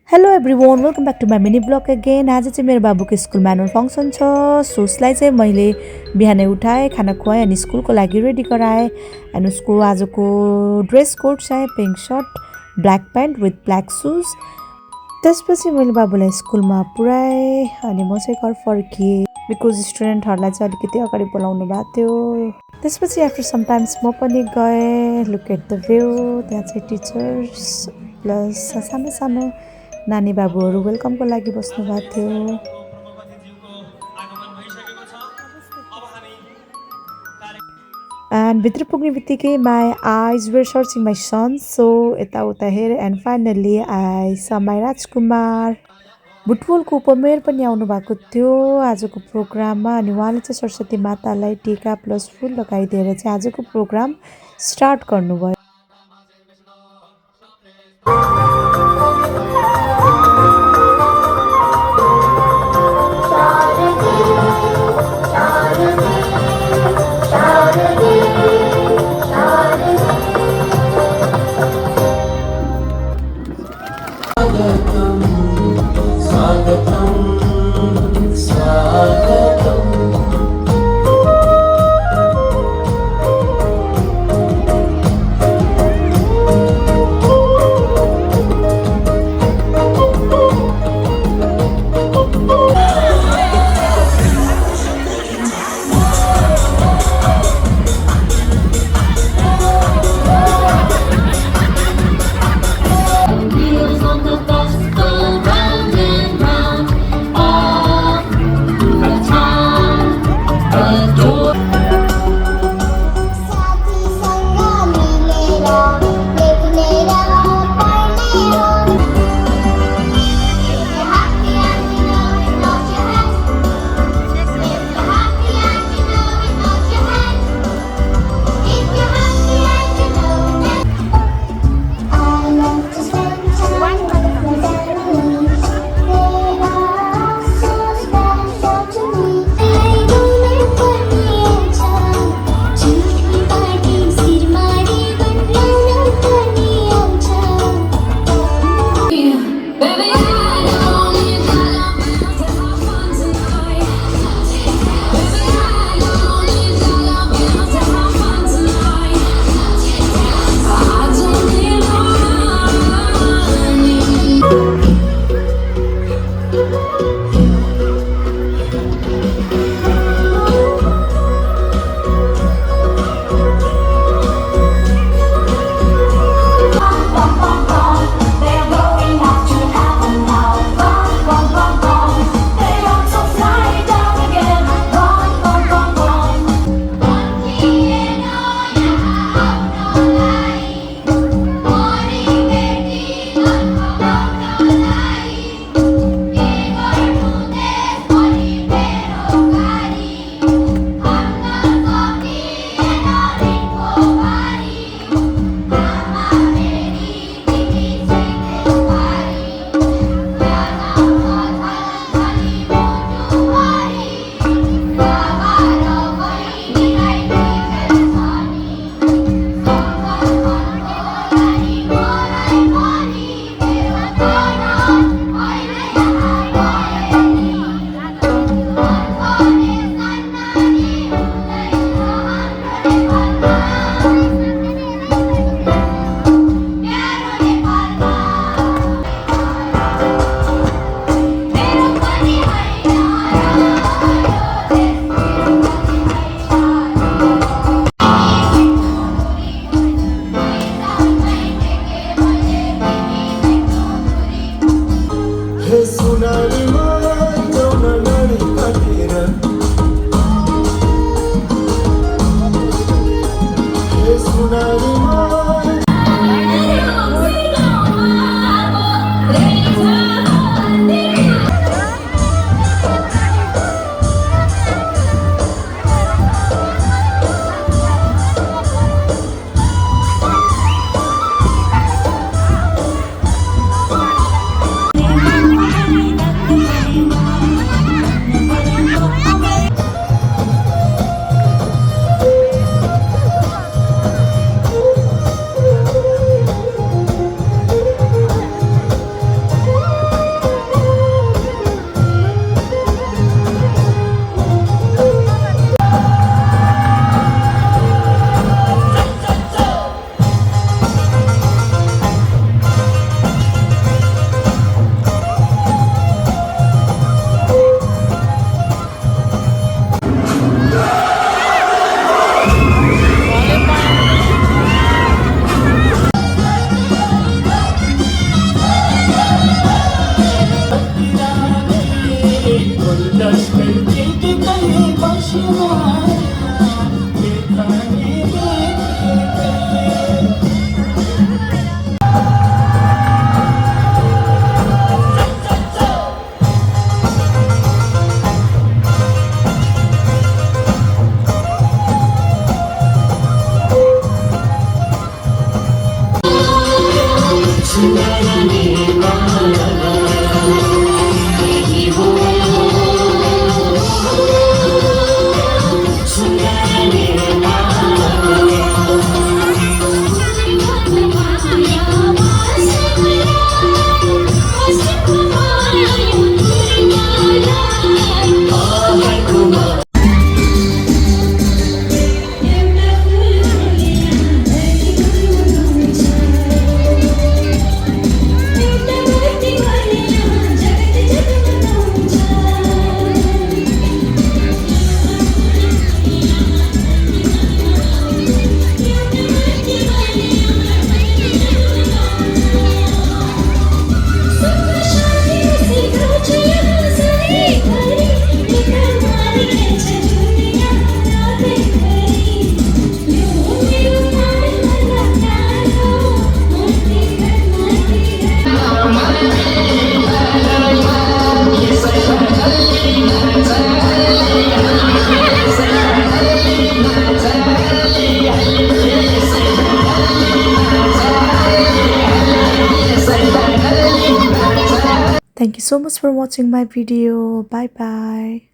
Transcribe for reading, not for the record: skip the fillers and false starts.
Hello everyone welcome back to my mini blog again. आज चाहिँ मेरो बाबुको स्कुलमा एनुअल फङ्सन छ। सो उसलाई चाहिँ मैले बिहानै उठाएँ, खाना खुवाएँ अनि स्कुलको लागि रेडी गराएँ। एन्ड उसको आजको ड्रेस कोड चाहिँ pink shirt, black pant with black shoes. त्यसपछि मैले बाबुलाई स्कुलमा पुऱ्याएँ अनि म चाहिँ घर फर्किएँ बिकज स्टुडेन्टहरूलाई चाहिँ अलिकति अगाडि बोलाउनु भएको थियो। त्यसपछि आफ्टर सम टाइम्स म पनि गएँ। लुक एट द भ्यू, त्यहाँ चाहिँ टिचर्स प्लस सानो सानो नानी बाबुहरू वेलकमको लागि बस्नु भएको थियो। एन्ड भित्र पुग्ने बित्तिकै माई आइज वेयर सर्चिङ माई सन। सो यताउता हेरेँ एन्ड फाइनल्ली आई स माई राजकुमार। बुटवलको उपमेयर पनि आउनु भएको थियो आजको प्रोग्राममा अनि उहाँले चाहिँ सरस्वती मातालाई टीका प्लस फुल लगाइदिएर चाहिँ आजको प्रोग्राम स्टार्ट गर्नुभयो। Thank you so much for watching my video. Bye bye.